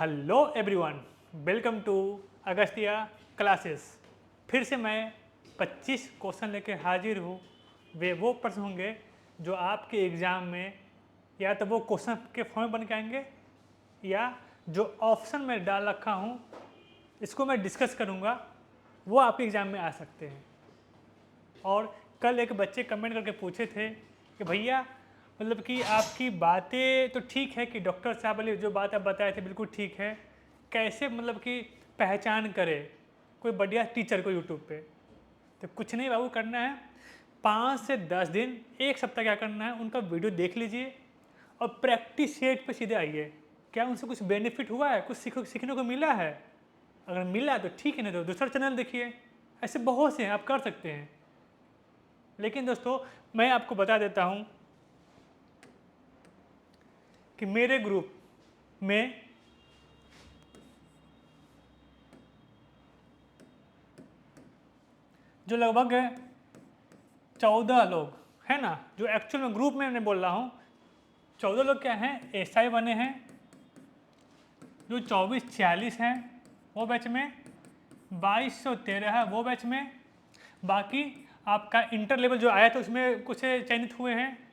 Hello everyone, welcome to Agastya classes. फिर से मैं 25 क्वेश्चन लेके हाजिर हूँ। वे वो प्रश्न होंगे जो आपके एग्ज़ाम में या तो वो क्वेश्चन के फॉर्म में बन के आएंगे या जो ऑप्शन में डाल रखा हूँ इसको मैं डिस्कस करूँगा, वो आपके एग्ज़ाम में आ सकते हैं। और कल एक बच्चे कमेंट करके पूछे थे कि भैया मतलब कि आपकी बातें तो ठीक है कि डॉक्टर साहब वाली जो बात आप बताए थे बिल्कुल ठीक है, कैसे मतलब कि पहचान करे कोई बढ़िया टीचर को यूट्यूब पे। तो कुछ नहीं बाबू, करना है 5 से 10 दिन, एक सप्ताह क्या करना है, उनका वीडियो देख लीजिए और प्रैक्टिस सेट पे सीधे आइए। क्या उनसे कुछ बेनिफिट हुआ है, कुछ सीखने को मिला है? अगर मिला तो ठीक है, नहीं तो दूसरा चैनल देखिए। ऐसे बहुत से हैं, आप कर सकते हैं। लेकिन दोस्तों मैं आपको बता देता हूँ कि मेरे ग्रुप में जो लगभग 14 लोग है ना, जो एक्चुअल में ग्रुप में मैं बोल रहा हूँ, 14 लोग क्या हैं, एसआई बने हैं। जो 2446 हैं वो बैच में, 2213 है वो बैच में, बाकी आपका इंटर लेवल जो आया था उसमें कुछ चयनित हुए हैं।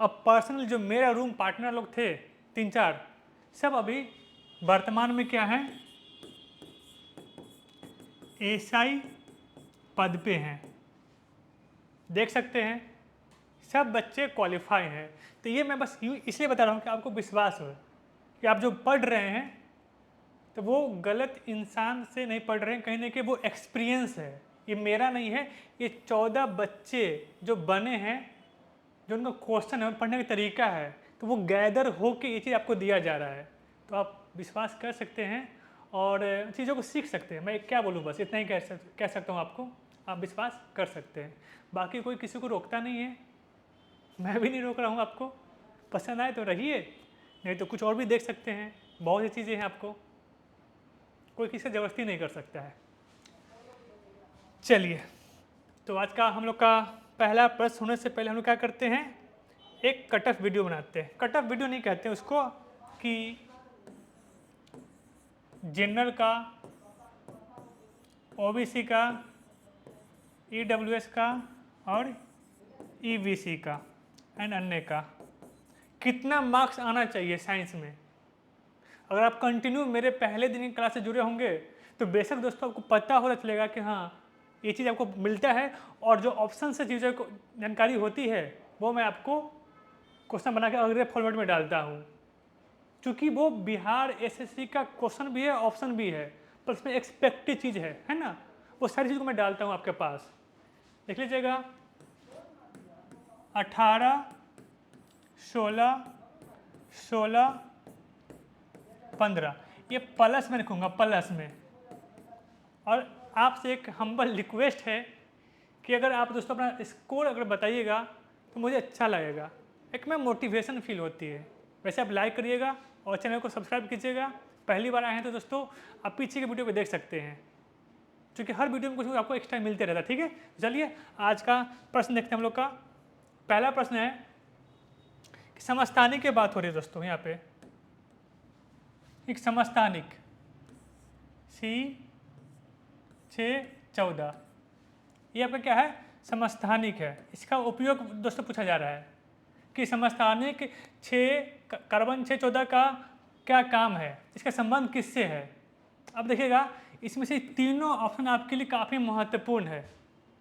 और पर्सनल जो मेरा रूम पार्टनर लोग थे 3-4, सब अभी वर्तमान में क्या है, एसआई पद पे हैं। देख सकते हैं सब बच्चे क्वालिफाई हैं। तो ये मैं बस यूँ इसलिए बता रहा हूँ कि आपको विश्वास हो कि आप जो पढ़ रहे हैं तो वो गलत इंसान से नहीं पढ़ रहे हैं, कहीं ना कहीं वो एक्सपीरियंस है। ये मेरा नहीं है, ये 14 बच्चे जो बने हैं, जो उनका क्वेश्चन है, पढ़ने का तरीका है, तो वो गैदर हो के ये चीज़ आपको दिया जा रहा है। तो आप विश्वास कर सकते हैं और चीज़ों को सीख सकते हैं। मैं क्या बोलूँ, बस इतना ही कह सकता हूँ आपको, आप विश्वास कर सकते हैं। बाकी कोई किसी को रोकता नहीं है, मैं भी नहीं रोक रहा हूँ आपको। पसंद आए तो रहिए, नहीं तो कुछ और भी देख सकते हैं। बहुत सी चीज़ें हैं, आपको कोई किसी से ज़बरदस्ती नहीं कर सकता है। चलिए, तो आज का हम लोग का पहला प्रश्न होने से पहले हम लोग क्या करते हैं, एक कट ऑफ वीडियो बनाते हैं। कट ऑफ वीडियो नहीं कहते हैं उसको, कि जनरल का, ओबीसी का, ईडब्ल्यूएस का और ईबीसी का एंड अन्य का कितना मार्क्स आना चाहिए साइंस में। अगर आप कंटिन्यू मेरे पहले दिन की क्लास से जुड़े होंगे तो बेशक दोस्तों आपको पता होता चलेगा कि हाँ ये चीज़ आपको मिलता है, और जो ऑप्शन से चीज़ों को जानकारी होती है वो मैं आपको क्वेश्चन बना के अगले फॉर्मेट में डालता हूँ। क्योंकि वो बिहार एसएससी का क्वेश्चन भी है, ऑप्शन भी है, पर उसमें एक्सपेक्टेड चीज़ है ना, वो सारी चीज़ को मैं डालता हूँ आपके पास। देख लीजिएगा, 18, 16, 16, 15, ये प्लस में लिखूँगा, प्लस में। और आपसे एक हम्बल रिक्वेस्ट है कि अगर आप दोस्तों अपना स्कोर अगर बताइएगा तो मुझे अच्छा लगेगा, एक में मोटिवेशन फील होती है। वैसे आप लाइक करिएगा और चैनल को सब्सक्राइब कीजिएगा। पहली बार आए हैं तो दोस्तों आप पीछे के वीडियो को देख सकते हैं, क्योंकि हर वीडियो में कुछ आपको एक्स्ट्रा मिलते रहता है। ठीक है, चलिए आज का प्रश्न देखते हैं हम लोग का। पहला प्रश्न है कि समस्थानिक की बात हो रही है दोस्तों, यहाँ पे एक समस्थानिक C614, ये आपका क्या है, समस्थानिक है। इसका उपयोग दोस्तों पूछा जा रहा है कि समस्थानिक 6 कार्बन 614 का क्या काम है, इसका संबंध किससे है। अब देखिएगा, इसमें से तीनों ऑप्शन आपके लिए काफ़ी महत्वपूर्ण है।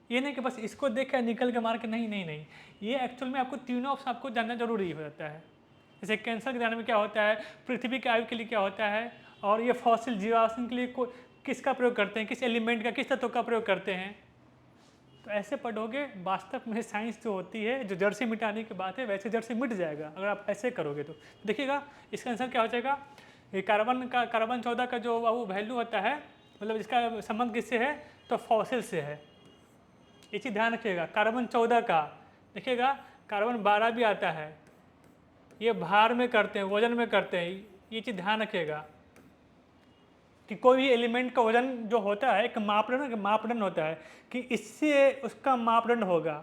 ये नहीं कि बस इसको देख कर निकल के मार के, नहीं नहीं नहीं, ये एक्चुअल में आपको तीनों ऑप्शन आपको जानना जरूरी हो जाता है। जैसे कैंसर के दायरे में क्या होता है, पृथ्वी के आयु के लिए क्या होता है, और ये फॉसिल जीवाश्म के लिए किसका प्रयोग करते हैं, किस एलिमेंट का, किस तत्व का प्रयोग करते हैं। तो ऐसे पढ़ोगे, वास्तव में साइंस जो होती है, जो जड़ से मिटाने की बात है, वैसे जड़ से मिट जाएगा अगर आप ऐसे करोगे। तो देखिएगा इसका आंसर क्या हो जाएगा, ये कार्बन 14 का जो वो वैल्यू होता है, मतलब इसका संबंध किससे है, तो फॉसिल से है। ये चीज़ ध्यान रखिएगा। कार्बन 14 का देखिएगा, कार्बन 12 भी आता है, ये भार में करते हैं, वजन में करते हैं। ये चीज़ ध्यान रखिएगा कि कोई भी एलिमेंट का वजन जो होता है, एक मापदंड होता है कि इससे उसका मापदंड होगा,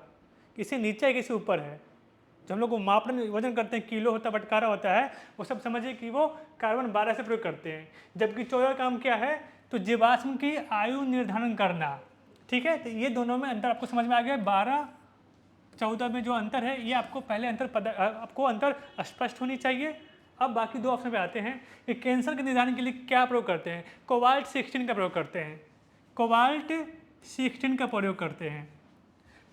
किसी नीचे है किसी ऊपर है। जो हम लोग वो मापन वजन करते हैं, किलो होता है, बटकारा होता है, वो सब समझिए कि वो कार्बन 12 से प्रयोग करते हैं। जबकि 14 का काम क्या है, तो जीवाश्म की आयु निर्धारण करना। ठीक है, तो ये दोनों में अंतर आपको समझ में आ गया। 12-14 में जो अंतर है, ये आपको पहले आपको अंतर स्पष्ट होनी चाहिए। अब बाकी दो ऑप्शन पे आते हैं कि कैंसर के निदान के लिए क्या प्रयोग करते हैं। कोबाल्ट 16 का प्रयोग करते हैं, कोबाल्ट 16 का प्रयोग करते हैं।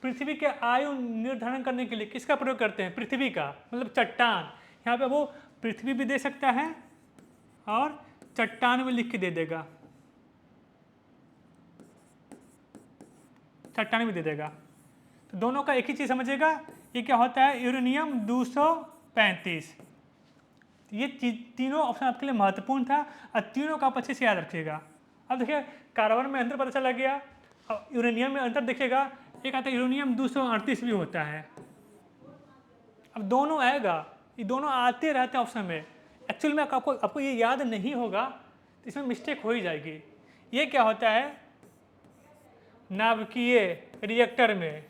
पृथ्वी के आयु निर्धारण करने के लिए किसका प्रयोग करते हैं, पृथ्वी का, मतलब चट्टान। यहाँ पे वो पृथ्वी भी दे सकता है और चट्टान भी लिख के दे देगा, चट्टान भी दे देगा। तो दोनों का एक ही चीज़ समझिएगा, ये क्या होता है, यूरेनियम 235। ये तीनों ऑप्शन आपके लिए महत्वपूर्ण था और तीनों का आप अच्छे से याद रखिएगा। अब देखिए कार्बन में अंतर पता चला गया, अब यूरेनियम में अंतर देखिएगा, एक आता है यूरेनियम 238 भी होता है। अब दोनों आएगा, ये दोनों आते रहते हैं ऑप्शन में। एक्चुअल में आपको ये याद नहीं होगा तो इसमें मिस्टेक हो ही जाएगी। ये क्या होता है, नाभिकीय रिएक्टर में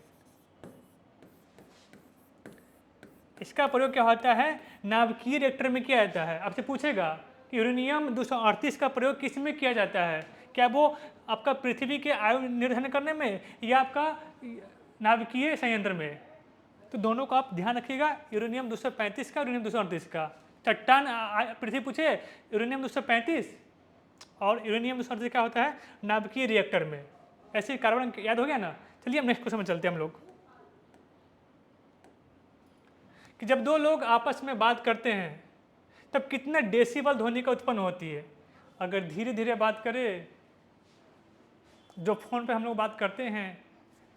इसका प्रयोग क्या होता है, नाभिकीय रिएक्टर में किया जाता है। आपसे पूछेगा कि यूरेनियम 238 का प्रयोग किस में किया जाता है, क्या वो आपका पृथ्वी के आयु निर्धारण करने में या आपका नाभिकीय संयंत्र में। तो दोनों का आप ध्यान रखिएगा, यूरेनियम 235 का, यूरेनियम 238 का। चट्टान पृथ्वी पूछे यूरेनियम 235 और यूरेनियम 238 क्या होता है, नाभिकीय रिएक्टर में। ऐसे कार्बन याद हो गया ना। चलिए हम नेक्स्ट क्वेश्चन में चलते हैं हम लोग, कि जब दो लोग आपस में बात करते हैं तब कितने डेसिबल ध्वनि का उत्पन्न होती है। अगर धीरे धीरे बात करें, जो फ़ोन पे हम लोग बात करते हैं,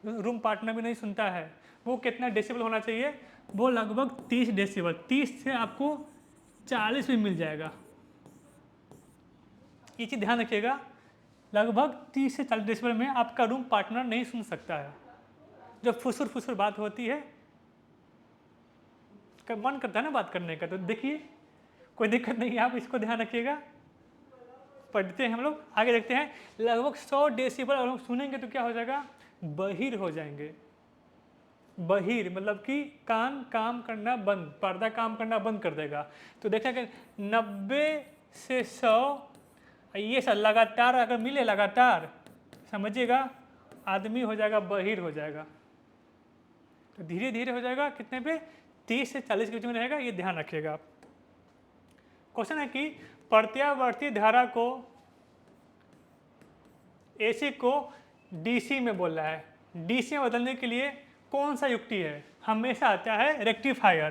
रूम पार्टनर भी नहीं सुनता है, वो कितना डेसिबल होना चाहिए, वो लगभग 30 डेसिबल, 30 से आपको 40 भी मिल जाएगा। ये चीज़ ध्यान रखिएगा, लगभग 30 से 40 डेसिबल में आपका रूम पार्टनर नहीं सुन सकता है। जब फुसुर फुसुर बात होती है, मन करता है ना बात करने का, तो देखिए कोई दिक्कत नहीं है, आप इसको ध्यान रखिएगा। पढ़ते हैं हम लोग, आगे देखते हैं। लगभग 100 डेसिबल अगर हम सुनेंगे तो क्या हो जाएगा, बहिर हो जाएंगे। बहिर मतलब कि कान काम करना बंद, पर्दा काम करना बंद कर देगा। तो देखा कि 90 से 100 ये सब लगातार अगर मिले, लगातार समझिएगा आदमी हो जाएगा, बहिर हो जाएगा। तो धीरे धीरे हो जाएगा, कितने पे, 30 से 40 के बीच में रहेगा, ये ध्यान रखिएगा आप। क्वेश्चन है कि प्रत्यावर्ती धारा को, एसी को डीसी में बोल रहा है, डीसी में बदलने के लिए कौन सा युक्ति है, हमेशा आता है रेक्टिफायर।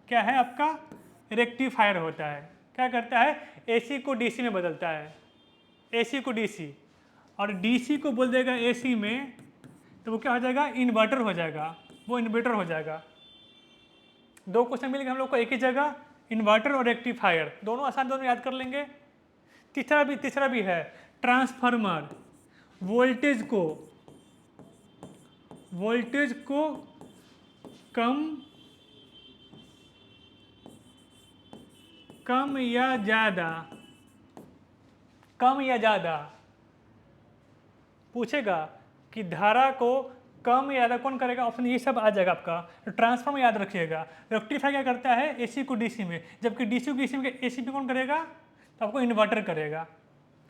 क्या है आपका, रेक्टिफायर होता है। क्या करता है, एसी को डीसी में बदलता है, एसी को डीसी, और डीसी को बोल देगा एसी में, तो वो क्या हो जाएगा, इन्वर्टर हो जाएगा, वो इन्वर्टर हो जाएगा। दो क्वेश्चन मिलेंगे हम लोग को एक ही जगह, इन्वर्टर और रेक्टिफायर, दोनों आसान, दोनों याद कर लेंगे। तीसरा भी है, ट्रांसफार्मर, वोल्टेज को कम या ज़्यादा पूछेगा कि धारा को कम या ज़्यादा कौन करेगा, ऑप्शन ये सब आ जाएगा आपका। तो ट्रांसफार्मर याद रखिएगा। रेक्टिफायर क्या करता है, एसी को डीसी में, जबकि डीसी को एसी में, एसी में कौन करेगा, तो आपको इन्वर्टर करेगा।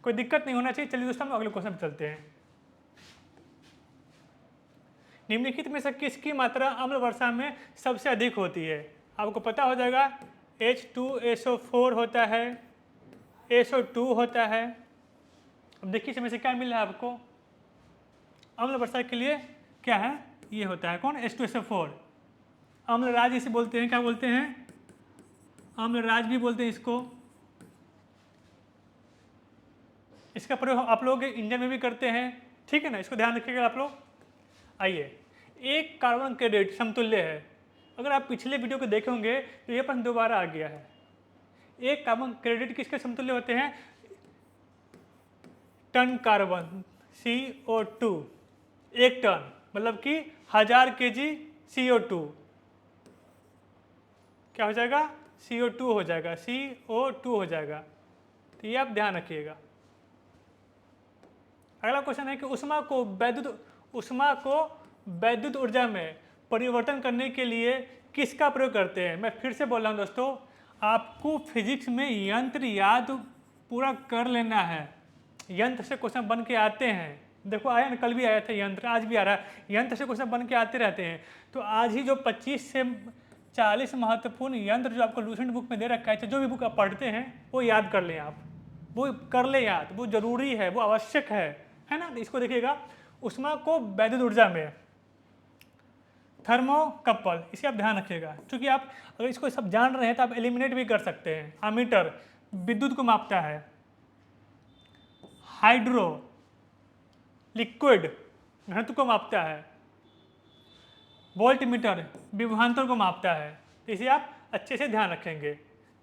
कोई दिक्कत नहीं होना चाहिए। चलिए दोस्तों हम अगले क्वेश्चन पे चलते हैं। निम्नलिखित में से किसकी मात्रा अम्ल वर्षा में सबसे अधिक होती है। आपको पता हो जाएगा, H2SO4 होता है, SO2 होता है। अब देखिए इसमें से क्या मिल रहा है आपको, अम्ल वर्षा के लिए क्या है, ये होता है कौन, H2SO4। अम्लराज इसे बोलते हैं, क्या बोलते हैं, अम्लराज भी बोलते हैं इसको। इसका प्रयोग आप लोग इंजन में भी करते हैं, ठीक है ना, इसको ध्यान रखिएगा आप लोग। आइए, एक कार्बन क्रेडिट समतुल्य है। अगर आप पिछले वीडियो को देखे होंगे तो ये प्रश्न दोबारा आ गया है। एक कार्बन क्रेडिट किसके समतुल्य होते हैं, टन कार्बन CO2, 1 टन मतलब कि 1000 kg CO2 क्या हो जाएगा, CO2 हो जाएगा, CO2 हो जाएगा। तो ये आप ध्यान रखिएगा। अगला क्वेश्चन है कि उष्मा को वैद्युत ऊर्जा में परिवर्तन करने के लिए किसका प्रयोग करते हैं? मैं फिर से बोल रहा हूँ दोस्तों, आपको फिजिक्स में यंत्र याद पूरा कर लेना है। यंत्र से क्वेश्चन बन के आते हैं, देखो आया ना, कल भी आया था यंत्र, आज भी आ रहा है, यंत्र से क्वेश्चन बन के आते रहते हैं। तो आज ही जो 25 से 40 महत्वपूर्ण यंत्र जो आपको लूसेंट बुक में दे रखा है, जो भी बुक आप पढ़ते हैं वो याद कर लें आप, वो कर ले याद, वो जरूरी है, वो आवश्यक है ना। तो इसको देखिएगा, ऊष्मा को वैद्युत ऊर्जा में, थर्मोकपल, इसे आप ध्यान रखिएगा, क्योंकि आप अगर इसको सब जान रहे हैं तो आप एलिमिनेट भी कर सकते हैं। अमीटर विद्युत को मापता है, हाइड्रो लिक्विड घनत्व को मापता है, वोल्ट मीटर विभवांतर को मापता है। तो इसे आप अच्छे से ध्यान रखेंगे।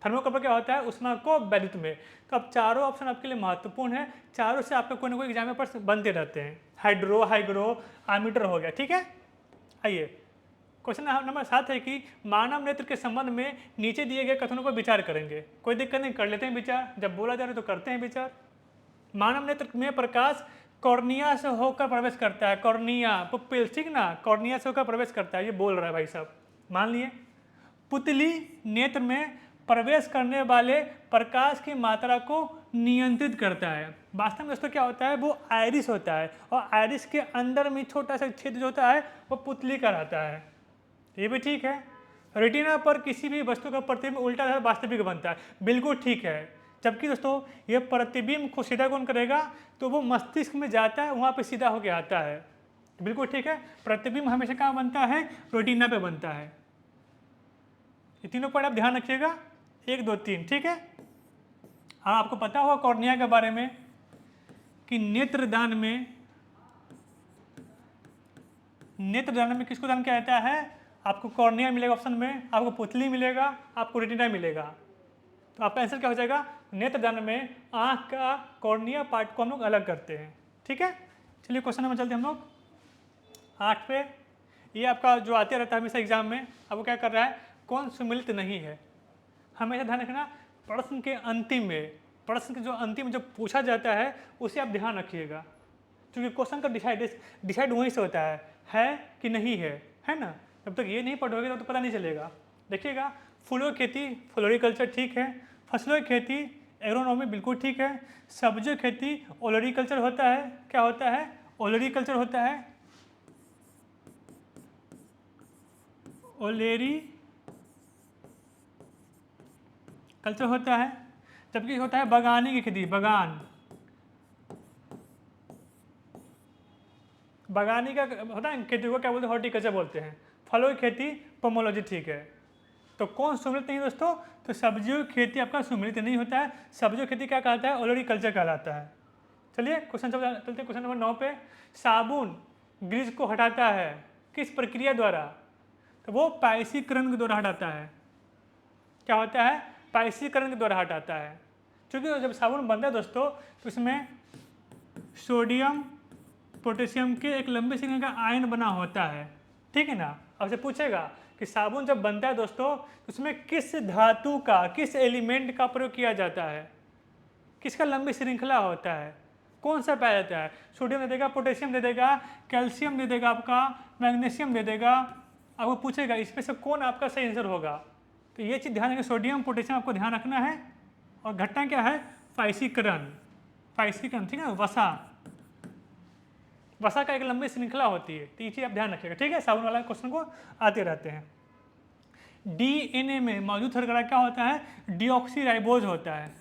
थर्मोकपल क्या होता है? ऊष्मा को वैद्युत में। तो अब चारों ऑप्शन आपके लिए महत्वपूर्ण है, चारों से आपके कोई ना कोई एग्जाम पर बनते रहते हैं। हाइड्रो, हाइग्रो, आमीटर हो गया, ठीक है। आइए क्वेश्चन नंबर 7 है कि मानव नेत्र के संबंध में नीचे दिए गए कथनों पर विचार करेंगे। कोई दिक्कत नहीं, कर लेते हैं विचार, जब बोला जा रहा है तो करते हैं विचार। मानव नेत्र में प्रकाश कॉर्निया से होकर प्रवेश करता है, कॉर्निया पुपिल, ठीक ना, कॉर्निया से होकर प्रवेश करता है, ये बोल रहा है भाई साहब, मान लिए। पुतली नेत्र में प्रवेश करने वाले प्रकाश की मात्रा को नियंत्रित करता है। वास्तव में दोस्तों क्या होता है? वो आयरिस होता है, और आयरिस के अंदर में छोटा सा छेद जो होता है वो पुतली का रहता है, ये भी ठीक है। रेटिना पर किसी भी वस्तु का प्रतिबिंब उल्टा वास्तविक बनता है, बिल्कुल ठीक है। जबकि दोस्तों ये प्रतिबिंब को सीधा कौन करेगा? तो वो मस्तिष्क में जाता है, वहाँ पे सीधा होके आता है, बिल्कुल ठीक है। प्रतिबिंब हमेशा कहाँ बनता है? रेटिना पे बनता है। ये तीनों पॉइंट आप ध्यान रखिएगा, 1 2 3, ठीक है। हाँ, आपको पता होगा कॉर्निया के बारे में कि नेत्रदान में किसको दान किया जाता है? आपको कॉर्निया मिलेगा ऑप्शन में, आपको पुतली मिलेगा, आपको रेटिना मिलेगा। तो आपका आंसर क्या हो जाएगा? नेत्रदान में आंख का कॉर्निया पार्ट को हम लोग अलग करते हैं, ठीक है। चलिए क्वेश्चन नंबर चलते हैं हम लोग 8 पे। ये आपका जो आते रहता है हमेशा एग्जाम में, अब वो क्या कर रहा है? कौन सम्मिलित नहीं है। हमेशा ध्यान रखना, प्रश्न के अंतिम में, प्रश्न के जो अंतिम जब पूछा जाता है उसे आप ध्यान रखिएगा, क्योंकि क्वेश्चन का डिसाइड वहीं से होता है कि नहीं है ना। जब तक ये नहीं पढ़ोगे तब तो पता नहीं चलेगा। देखिएगा, फूलों की खेती फ्लोरिकल्चर ठीक है, फसलों की खेती एग्रोनॉमी बिल्कुल ठीक है, सब्जियों की खेती ओलरीकल्चर होता है। क्या होता है? ओलरीकल्चर होता है, ओलेरी कल्चर होता है। जबकि होता है बागानी की खेती, बागानी का होता है खेती को क्या बोलते हैं? हॉर्टिकल्चर बोलते हैं। फलों की खेती पोमोलॉजी, ठीक है। तो कौन सम्मिलित नहीं दोस्तों? तो सब्जियों की खेती आपका सम्मिलित नहीं होता है। सब्जियों की खेती क्या कहलाता है? ओलोरीकल्चर कहलाता है। चलिए क्वेश्चन चलते हैं क्वेश्चन नंबर 9 पे। साबुन ग्रीस को हटाता है किस प्रक्रिया द्वारा? तो वो पाइसीकरण के द्वारा हटाता है। क्या होता है? पाइसीकरण के द्वारा हटाता है। क्योंकि जब साबुन बनता है दोस्तों तो इसमें सोडियम पोटेशियम के एक लंबे श्रृंखला का आयन बना होता है, ठीक है ना। अब से पूछेगा कि साबुन जब बनता है दोस्तों तो उसमें किस धातु का, किस एलिमेंट का प्रयोग किया जाता है, किसका लंबी श्रृंखला होता है, कौन सा पाया जाता है? सोडियम दे देगा, पोटेशियम दे देगा, कैल्शियम दे देगा, आपका मैग्नीशियम दे देगा। आपको पूछेगा इसमें से कौन आपका सही आंसर होगा। तो ये चीज़ ध्यान रखना, सोडियम पोटेशियम आपको ध्यान रखना है। और घटना क्या है? पाइसीकरण, ठीक है। वसा का एक लंबी श्रृंखला होती है, तो ये चीज़ आप ध्यान रखिएगा, ठीक है। साबुन वाला क्वेश्चन को आते रहते हैं। डीएनए में मौजूद शर्करा क्या होता है? डीऑक्सीराइबोज होता है।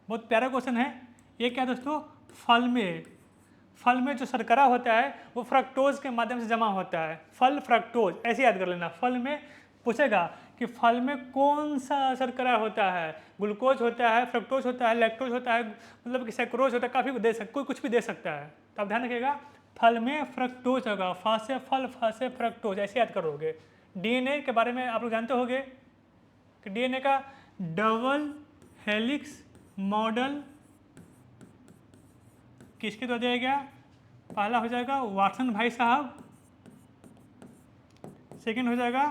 बहुत प्यारा क्वेश्चन है ये। क्या दोस्तों? फल में जो शर्करा होता है वो फ्रक्टोज के माध्यम से जमा होता है। फल फ्रक्टोज, ऐसे याद कर लेना। फल में पूछेगा कि फल में कौन सा शर्करा होता है? ग्लूकोज होता है, फ्रक्टोज होता है, लैक्टोज होता है, मतलब कि सैक्रोज होता है, काफ़ी दे सकता, कोई कुछ भी दे सकता है। तो आप ध्यान रखिएगा, फल में फ्रक्टोज होगा, फा से फल, फा से फ्रक्टोज, ऐसे याद करोगे। डीएनए के बारे में आप लोग जानते होंगे कि डीएनए का डबल हेलिक्स मॉडल किसके द्वारा दिया गया? पहला हो जाएगा वाटसन भाई साहब, सेकंड हो जाएगा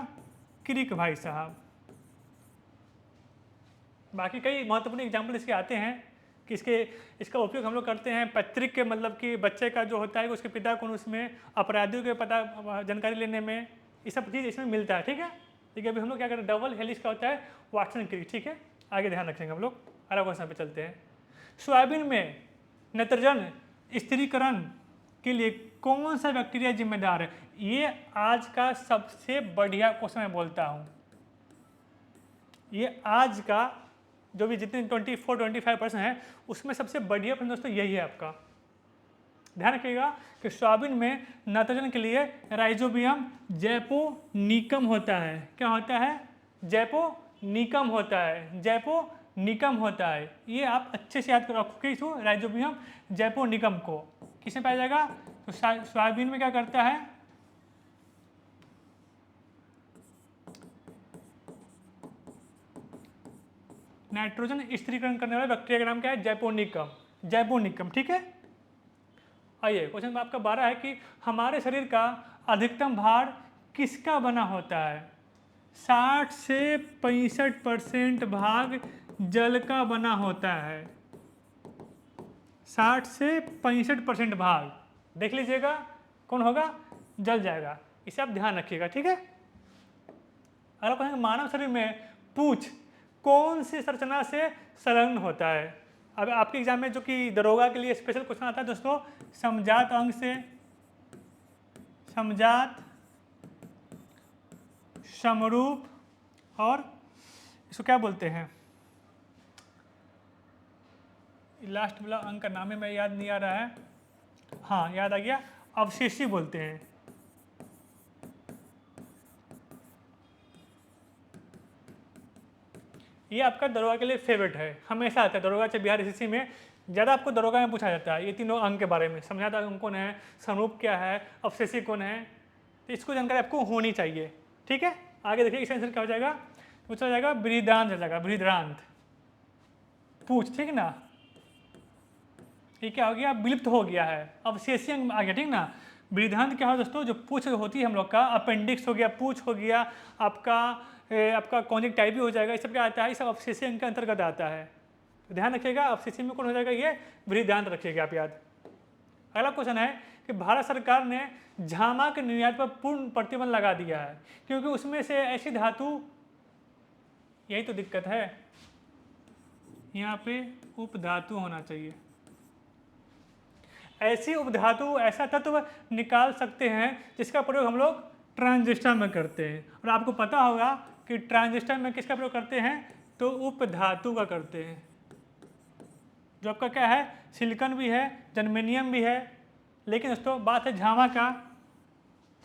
क्रिक भाई साहब। बाकी कई महत्वपूर्ण एग्जाम्पल इसके आते हैं कि इसका उपयोग हम लोग करते हैं पैतृक के, मतलब कि बच्चे का जो होता है उसके पिता को उसमें अपराधियों के पता जानकारी लेने में, ये सब चीज़ इसमें मिलता है, ठीक है। ठीक है, अभी हम लोग क्या करें, डबल हेलिक्स का होता है वाटसन क्रिक, ठीक है। आगे ध्यान रखेंगे हम लोग, अगला क्वेश्चन पे चलते हैं। सोयाबीन में नाइट्रोजन स्थिरीकरण के लिए कौन सा बैक्टीरिया जिम्मेदार है? ये आज का सबसे बढ़िया क्वेश्चन मैं बोलता हूँ। ये आज का जो भी जितने 24-25% है उसमें सबसे बढ़िया प्रश्न दोस्तों यही है आपका। ध्यान रखिएगा कि सोयाबीन में नाइट्रोजन के लिए राइजोबियम जैपोनिकम होता है। क्या होता है? जैपोनिकम होता है, जैपोनिकम होता है। ये आप अच्छे से याद रखोगे इसको, राइजोबियम जैपोनिकम को। किसमें पाया जाएगा? तो सोयाबीन में क्या करता है, नाइट्रोजन स्थिरीकरण करने वाला बैक्टीरिया का नाम क्या है? जैपोनिकम, जैपोनिकम, ठीक है। आइए क्वेश्चन आपका 12 है कि हमारे शरीर का अधिकतम भार किसका बना होता है? 60 से 65% भाग जल का बना होता है। 60 से 65% भाग, देख लीजिएगा कौन होगा? जल जाएगा। इसे आप ध्यान रखिएगा, ठीक है। अगला क्वेश्चन, मानव शरीर में पूंछ कौन सी संरचना से संलग्न होता है? अब आपके एग्जाम में जो कि दरोगा के लिए स्पेशल क्वेश्चन आता है दोस्तों, समजात अंग से, समजात, समरूप, और इसको क्या बोलते हैं, लास्ट वाला अंग का नाम है मैं याद नहीं आ रहा है, हाँ याद आ गया, अवशेषी बोलते हैं। ये आपका दरोगा के लिए फेवरेट है, हमेशा आता है दरोगा से बिहार एसएससी में ज़्यादा आपको दरोगा में पूछा जाता है ये तीनों अंग के बारे में। समझाता अंग कौन है, समरूप क्या है, अवशेषी कौन है, तो इसको जानकारी आपको होनी चाहिए, ठीक है। आगे देखिए इसका आंसर क्या हो जाएगा, पूछा जाएगा बृहदान्त हो जाएगा, बृहदान्त पूछ, ठीक ना। ये क्या हो गया? विलुप्त हो गया है, अवशेषी अंग आ गया, ठीक ना। बृहदान्त क्या हो दोस्तों? जो पूछ होती है हम लोग का, अपेंडिक्स हो गया, पूछ हो गया, आपका कॉन्जेक्टाइवी हो जाएगा, ये सब क्या आता है? ये सब अवशेषी अंग के अंतर्गत आता है। तो ध्यान रखिएगा अवशेषी में कौन हो जाएगा? ये बृहदान्त रखिएगा आप याद। अगला क्वेश्चन है कि भारत सरकार ने झामा के निर्यात पर पूर्ण प्रतिबंध लगा दिया है क्योंकि उसमें से ऐसी धातु, यही तो दिक्कत है, यहाँ पे उपधातु होना चाहिए, ऐसी उपधातु, ऐसा तत्व निकाल सकते हैं जिसका प्रयोग हम लोग ट्रांजिस्टर में करते हैं। और आपको पता होगा कि ट्रांजिस्टर में किसका प्रयोग करते हैं? तो उपधातु का करते हैं, जो आपका क्या है, सिलिकॉन भी है, जर्मेनियम भी है, लेकिन दोस्तों बात है झामा का,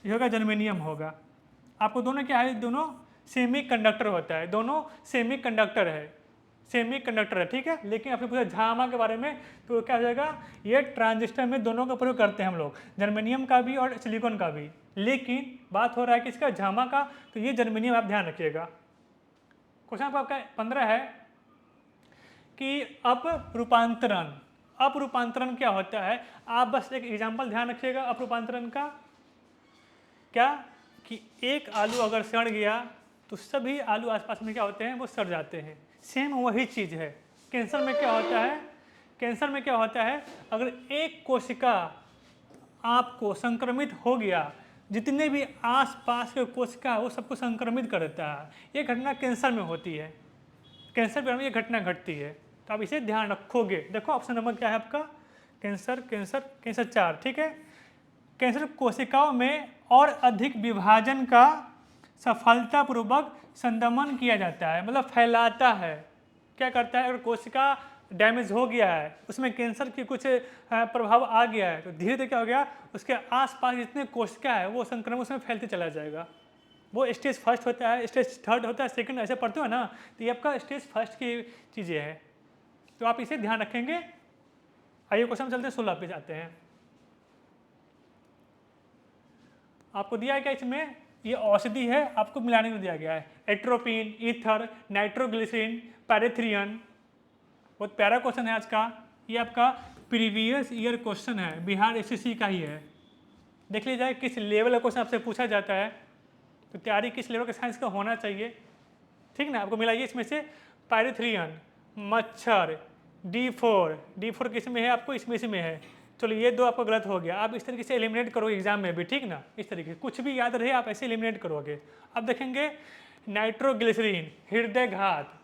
ये होगा जर्मेनियम होगा। आपको दोनों क्या है? दोनों सेमी कंडक्टर होता है, दोनों सेमी कंडक्टर है, सेमी कंडक्टर है, ठीक है। लेकिन आपने पूछा झामा के बारे में तो क्या हो जाएगा? ये ट्रांजिस्टर में दोनों का प्रयोग करते हैं हम लोग, जर्मेनियम का भी और सिलिकॉन का भी। लेकिन बात हो रहा है किसका? झामा का, तो ये जर्मेनियम, आप ध्यान रखिएगा। क्वेश्चन आपका 15 है कि अपरूपांतरण, अपरूपांतरण क्या होता है? आप बस एक एग्जाम्पल ध्यान रखिएगा अपरूपांतरण का, क्या कि एक आलू अगर सड़ गया तो सभी आलू आसपास में क्या होते हैं? वो सड़ जाते हैं। सेम वही चीज़ है कैंसर में। क्या होता है? कैंसर में क्या होता है? अगर एक कोशिका आपको संक्रमित हो गया, जितने भी आसपास के कोशिका है वो सबको संक्रमित कर देता है। ये घटना कैंसर में होती है, कैंसर में ये घटना घटती है, तो आप इसे ध्यान रखोगे। देखो ऑप्शन नंबर क्या है आपका? कैंसर, कैंसर, कैंसर 4, ठीक है। कैंसर कोशिकाओं में और अधिक विभाजन का सफलतापूर्वक संदमन किया जाता है, मतलब फैलाता है। क्या करता है? अगर कोशिका डैमेज हो गया है, उसमें कैंसर की कुछ प्रभाव आ गया है, तो धीरे धीरे क्या हो गया? उसके आसपास जितने कोशिका है वो संक्रमण उसमें फैलते चला जाएगा। वो स्टेज फर्स्ट होता है, स्टेज थर्ड होता है, सेकंड, ऐसे पढ़ते हो ना, तो ये आपका स्टेज फर्स्ट की चीज़ें हैं, तो आप इसे ध्यान रखेंगे। आइए क्वेश्चन चलते हैं 16 पे जाते हैं। आपको दिया है क्या इसमें? ये औषधि है, आपको मिलाने को दिया गया है, एट्रोपिन, ईथर, नाइट्रोग्लिसरीन, पैरेथ्रियन। बहुत प्यारा क्वेश्चन है आज का, ये आपका प्रीवियस ईयर क्वेश्चन है, बिहार एसएससी का ही है। देख लीजिए किस लेवल का क्वेश्चन आपसे पूछा जाता है, तो तैयारी किस लेवल का साइंस का होना चाहिए, ठीक ना। आपको मिला ये इसमें से पैरेथ्रियन, मच्छर, D4 किस में है? आपको इसमें से में है, चलो ये दो आपका गलत हो गया। आप इस तरीके से एलिमिनेट करोगे एग्जाम में भी, ठीक ना, इस तरीके कुछ भी याद रहे आप ऐसे एलिमिनेट करोगे। अब देखेंगे नाइट्रोग्लिसरीन, हृदय घात।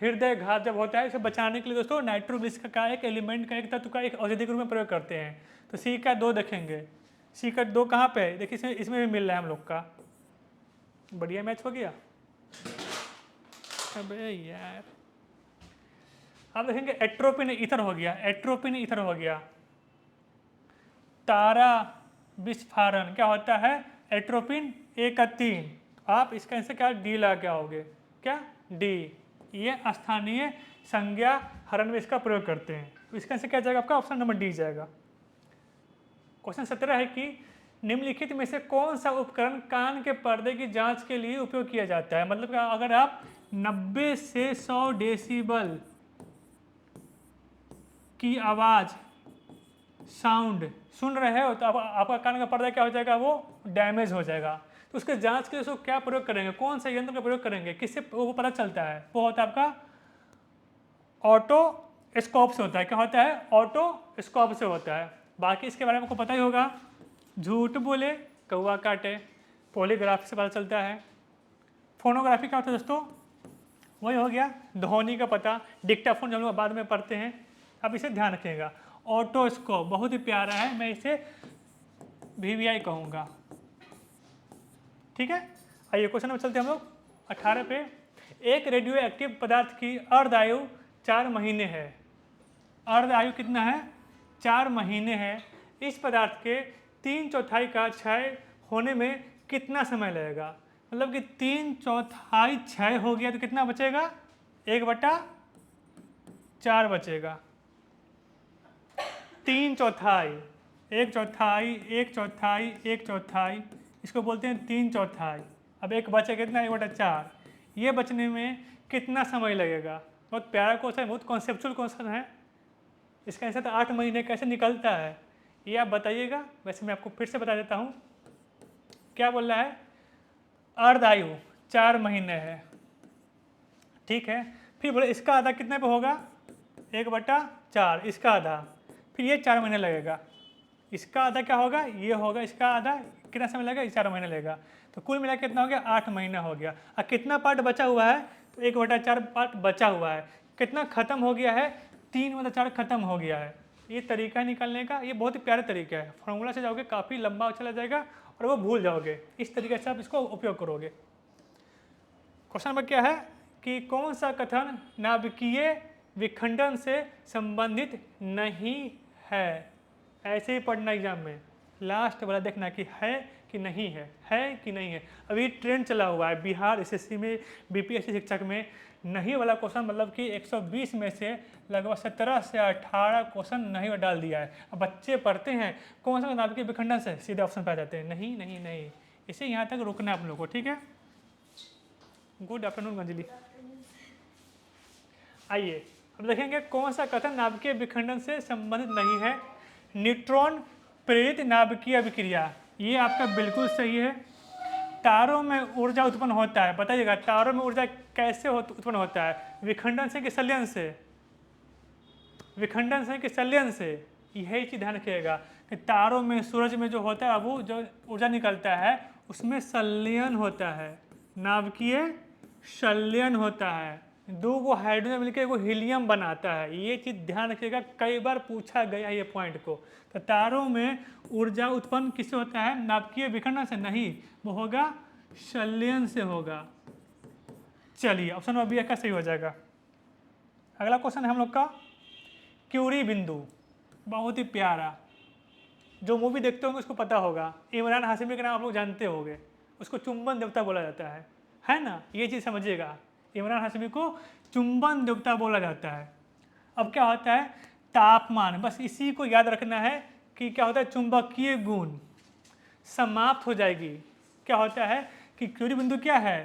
हृदय घात जब होता है, इसे बचाने के लिए दोस्तों नाइट्रोग्लिसरीन का एक एलिमेंट का, एक तत्व का एक औषधि के रूप में प्रयोग करते हैं। तो सी का 2 देखेंगे, सी का 2 कहाँ पे है, देखिए इसमें भी मिल रहा है हम लोग का। बढ़िया मैच हो गया। अबे यार, अब देखेंगे एट्रोपिन ईथर हो गया, एट्रोपिन ईथर हो गया। तारा विस्फारण क्या होता है, एट्रोपिन 1 का 3। आप इसका आंसर क्या डी ला के आओगे, क्या डी। ये स्थानीय संज्ञा हरण में इसका प्रयोग करते हैं। तो इसका आंसर क्या जाएगा आपका, ऑप्शन नंबर डी जाएगा। क्वेश्चन 17 है कि निम्नलिखित में से कौन सा उपकरण कान के पर्दे की जांच के लिए उपयोग किया जाता है। मतलब अगर आप 90 से 100 डेसिबल की आवाज़ साउंड सुन रहे हो तो आपका कान का पर्दा क्या हो जाएगा, वो डैमेज हो जाएगा। तो उसके जांच के लिए उसको क्या प्रयोग करेंगे, कौन सा यंत्र का प्रयोग करेंगे, किससे वो पता चलता है, वो होता है आपका ऑटो स्कोप से होता है। क्या होता है, ऑटो स्कोप से होता है। बाकी इसके बारे में आपको पता ही होगा, झूठ बोले कौवा काटे, पॉलीग्राफी से पता चलता है। फोनोग्राफी क्या होता है दोस्तों, वही हो गया ध्वनि का पता, डिक्टाफोन जो हम लोग बाद में पढ़ते हैं। अब इसे ध्यान रखिएगा, ऑटोस्कोप बहुत ही प्यारा है, मैं इसे VVI कहूँगा, ठीक है। आइए क्वेश्चन में चलते हैं हम लोग 18 पे। एक रेडियो एक्टिव पदार्थ की अर्ध आयु 4 महीने है। अर्ध आयु कितना है, 4 महीने है। इस पदार्थ के 3/4 का क्षय होने में कितना समय लगेगा। मतलब कि 3/4 क्षय हो गया तो कितना बचेगा, 1/4 बचेगा। 3/4, 1/4, 1/4, 1/4, इसको बोलते हैं 3/4। अब एक बचे कितना, 1/4। ये बचने में कितना समय लगेगा। बहुत प्यारा क्वेश्चन, बहुत कॉन्सेप्चुअल क्वेश्चन है। इसका आंसर तो 8 महीने कैसे निकलता है ये आप बताइएगा। वैसे मैं आपको फिर से बता देता हूँ, क्या बोल रहा है, अर्ध आयु 4 महीने है, ठीक है। फिर बोले इसका आधा कितने पे होगा, 1/4, इसका आधा, फिर ये 4 महीने लगेगा। इसका आधा क्या होगा, ये होगा, इसका आधा कितना समय लगेगा, 4 महीने लगेगा। तो कुल मिला कितना हो गया, 8 महीना हो गया। और कितना पार्ट बचा हुआ है, तो 1/4 पार्ट बचा हुआ है। कितना खत्म हो गया है, 3/4 खत्म हो गया है। ये तरीका निकालने का, ये बहुत ही प्यारा तरीका है। फॉर्मूला से जाओगे काफ़ी लंबा चला जाएगा और वो भूल जाओगे। इस तरीके से आप इसको उपयोग करोगे। क्वेश्चन नंबर क्या है कि कौन सा कथन नाभिकीय विखंडन से संबंधित नहीं है। ऐसे ही पढ़ना एग्जाम में, लास्ट वाला देखना कि है कि नहीं है कि नहीं है। अभी ट्रेंड चला हुआ है बिहार SSC में, BPSC शिक्षक में नहीं वाला क्वेश्चन, मतलब कि 120 में से लगभग 17 से 18 क्वेश्चन नहीं डाल दिया है। अब बच्चे पढ़ते हैं कौन सा नाभिकीय विखंडन से, सीधे ऑप्शन पे आ जाते हैं नहीं नहीं नहीं। इसे यहाँ तक रुकना है आप लोगों को, ठीक है। Good afternoon Anjali. आइए अब देखेंगे कौन सा कथन नाभिकीय विखंडन से संबंधित नहीं है। न्यूट्रॉन प्रेरित नाभिकीय अभिक्रिया, ये आपका बिल्कुल सही है। तारों में ऊर्जा उत्पन्न होता है, बताइएगा तारों में ऊर्जा कैसे उत्पन्न होता है, विखंडन से कि संलयन से, विखंडन से कि संलयन से। यही चीज़ ध्यान रखिएगा कि तारों में, सूरज में जो होता है वो जो ऊर्जा निकलता है उसमें संलयन होता है, नाभिकीय संलयन होता है। 2 हाइड्रोजन मिलकर एगो हीलियम बनाता है। ये चीज़ ध्यान रखिएगा, कई बार पूछा गया है ये पॉइंट को। तो तारों में ऊर्जा उत्पन्न किससे होता है, नाभिकीय विखंडन से नहीं, वो होगा संलयन से होगा। चलिए ऑप्शन नंबर बी का सही हो जाएगा। अगला क्वेश्चन है हम लोग का क्यूरी बिंदु, बहुत ही प्यारा। जो मूवी देखते होंगे उसको पता होगा, इमरान हाशमी का नाम आप लोग जानते होंगे, उसको चुंबन देवता बोला जाता है ना। ये चीज़ समझिएगा, इमरान हाशमी को चुंबन देवता बोला जाता है। अब क्या होता है, तापमान, बस इसी को याद रखना है कि क्या होता है, चुंबकीय गुण समाप्त हो जाएगी। क्या होता है कि क्यूरी बिंदु क्या है,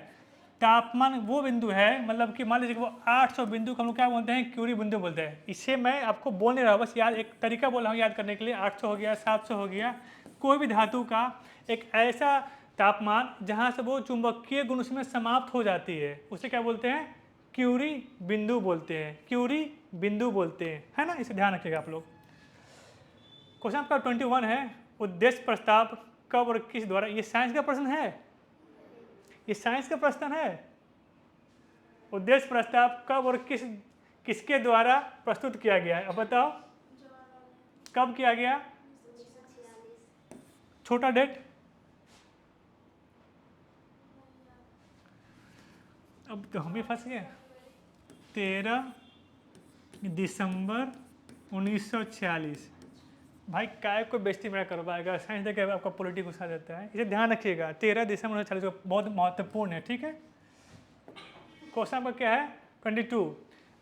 तापमान वो बिंदु है, मतलब कि मान लीजिए वो 800 बिंदु को हम लोग क्या बोलते हैं, क्यूरी बिंदु बोलते हैं। इसे मैं आपको बोल नहीं रहा हूँ, बस याद एक तरीका बोल रहा हूँ याद करने के लिए। 800 हो गया, 700 हो गया, कोई भी धातु का एक ऐसा तापमान जहाँ से वो चुंबकीय गुण उसमें समाप्त हो जाती है, उसे क्या बोलते हैं, क्यूरी बिंदु बोलते हैं, क्यूरी बिंदु बोलते हैं, है ना। इसे ध्यान रखिएगा आप लोग। क्वेश्चन आपका 21 है, उद्देश्य प्रस्ताव कब और किस द्वारा, ये साइंस का प्रश्न है, ये साइंस का प्रश्न है। उद्देश्य प्रस्ताव कब और किसके द्वारा प्रस्तुत किया गया है, अब बताओ कब किया गया, छोटा डेट, अब तो हम भी फंस गए। 13 दिसंबर 1946। भाई काय को बेइज्जती मेरा करवाएगा, साइंस देके आपका पॉलिटिक्स घुसा देता है, इसे ध्यान रखिएगा। 13 दिसंबर 1946 बहुत महत्वपूर्ण है, ठीक है। क्वेश्चन आपका क्या है 22,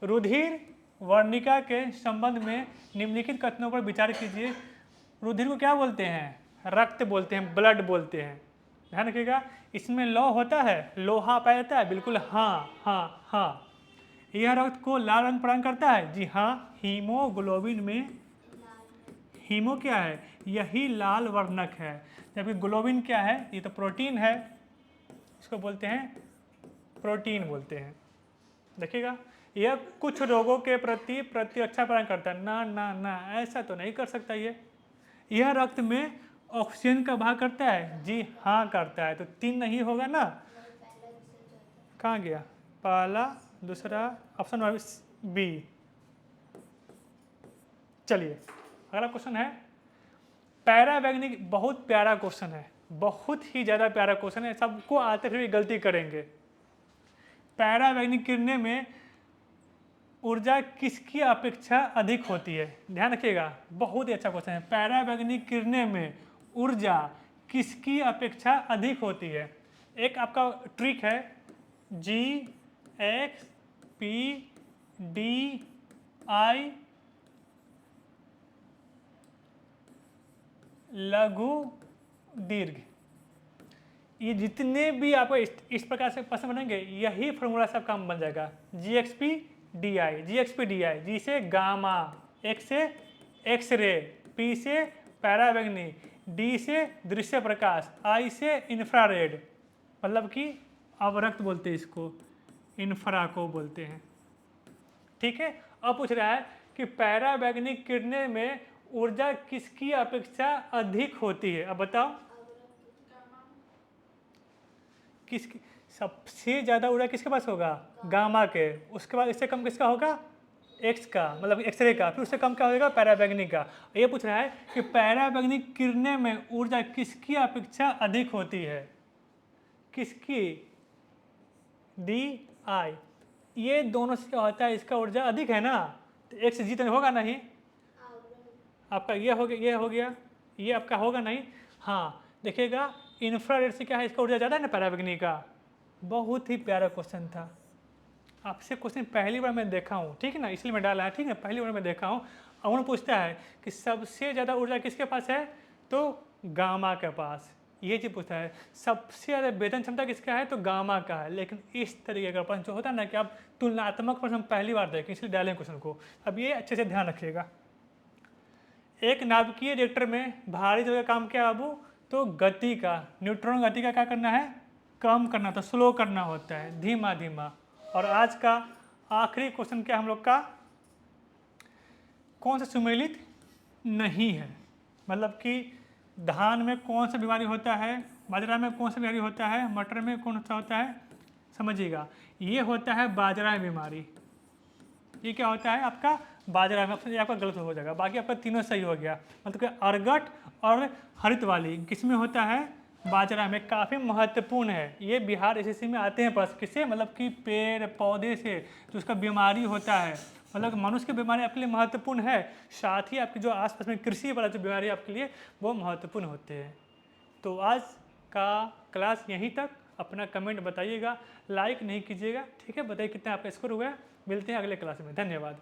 रुधिर वर्णिका के संबंध में निम्नलिखित कथनों पर विचार कीजिए। रुधिर को क्या बोलते हैं, रक्त बोलते हैं, ब्लड बोलते हैं, ध्यान रखिएगा। इसमें लौ होता है, लोहा पाया जाता है, बिल्कुल हाँ हाँ हाँ। यह रक्त को लाल रंग प्रदान करता है, जी हाँ। हीमोग्लोबिन में, हीमो क्या है, यही लाल वर्णक है, जबकि ग्लोबिन क्या है, ये तो प्रोटीन है, इसको बोलते हैं प्रोटीन बोलते हैं। देखिएगा, यह कुछ रोगों के प्रति प्रतिरक्षा प्रदान करता है, ना ना ना ऐसा तो नहीं कर सकता ये। यह रक्त में ऑक्सीजन का भाग करता है, जी हाँ करता है, तो 3 नहीं होगा ना, कहाँ गया पहला दूसरा, ऑप्शन बी। चलिए अगला क्वेश्चन है पैरावैग्निक, बहुत प्यारा क्वेश्चन है, बहुत ही ज़्यादा प्यारा क्वेश्चन है, सबको आते फिर भी गलती करेंगे। पैरावैग्निक किरणें में ऊर्जा किसकी अपेक्षा अधिक होती है, ध्यान रखिएगा, बहुत ही अच्छा क्वेश्चन है। पैरावैग्निक किरणें में ऊर्जा किसकी अपेक्षा अधिक होती है। एक आपका ट्रिक है, GHPDI लघु दीर्घ, ये जितने भी आपको इस प्रकार से प्रश्न बनेंगे, यही फॉर्मूला से काम बन जाएगा। GHPDI, G से गामा, X से एक्सरे, P से पैरावैग्नी, D से दृश्य प्रकाश, I से इंफ्रारेड, मतलब कि अवरक्त बोलते हैं इसको, इंफ्रा को बोलते हैं, ठीक है। अब पूछ रहा है कि पैरावैग्निक किरणें में ऊर्जा किसकी अपेक्षा अधिक होती है, अब बताओ किसकी सबसे ज़्यादा ऊर्जा किसके पास होगा, गामा के, उसके बाद इससे कम किसका होगा, एक्स का, मतलब एक्सरे का, फिर उससे कम क्या होगा, पैरावैग्निक का। ये पूछ रहा है कि पैरावैग्निक किरणें में ऊर्जा किसकी अपेक्षा अधिक होती है, किसकी, DI, ये दोनों से क्या होता है, इसका ऊर्जा अधिक है ना, तो एक्स जी तो होगा नहीं, आपका ये हो गया, ये आपका होगा नहीं, हाँ। देखिएगा इंफ्रारेड से क्या है, इसका ऊर्जा ज़्यादा है ना पैरावैग्निक का। बहुत ही प्यारा क्वेश्चन था, आपसे क्वेश्चन पहली बार मैं देखा हूँ, ठीक है ना, इसलिए मैं डाला है, ठीक है, पहली बार मैं देखा हूँ। अब उन्होंने पूछता है कि सबसे ज़्यादा ऊर्जा किसके पास है, तो गामा के पास, ये चीज़ पूछता है। सबसे ज़्यादा वेदन क्षमता किसका है, तो गामा का है। लेकिन इस तरीके का प्रश्न जो होता है ना कि आप तुलनात्मक प्रश्न पहली बार देखें, इसलिए डालें क्वेश्चन को। अब ये अच्छे से ध्यान रखिएगा, एक नाभिकीय रिएक्टर में भारी द्रव्य का काम क्या है बाबू, तो गति का, न्यूट्रॉन गति का क्या करना है, कम करना, तो स्लो करना होता है, धीमा धीमा। और आज का आखिरी क्वेश्चन क्या हम लोग का, कौन सा सुमेलित नहीं है, मतलब कि धान में कौन सा बीमारी होता है, बाजरा में कौन सा बीमारी होता है, मटर में कौन सा होता है, समझिएगा, ये होता है बाजरा में बीमारी। ये क्या होता है आपका, बाजरा में, ऑप्शन आपका गलत हो जाएगा, बाकी आपका तीनों सही हो गया। मतलब कि अर्गट और हरित वाली किसमें होता है, बाजरा में, काफ़ी महत्वपूर्ण है। ये बिहार SSC में आते हैं प्रश्न, किससे, मतलब कि पेड़ पौधे से जो उसका बीमारी होता है, मतलब मनुष्य की बीमारी आपके लिए महत्वपूर्ण है, साथ ही आपकी जो आसपास में कृषि वाला जो बीमारी आपके लिए वो महत्वपूर्ण होते हैं। तो आज का क्लास यहीं तक, अपना कमेंट बताइएगा, लाइक नहीं कीजिएगा, ठीक है, बताइए कितना आपका स्कोर हुआ है। मिलते हैं अगले क्लास में, धन्यवाद।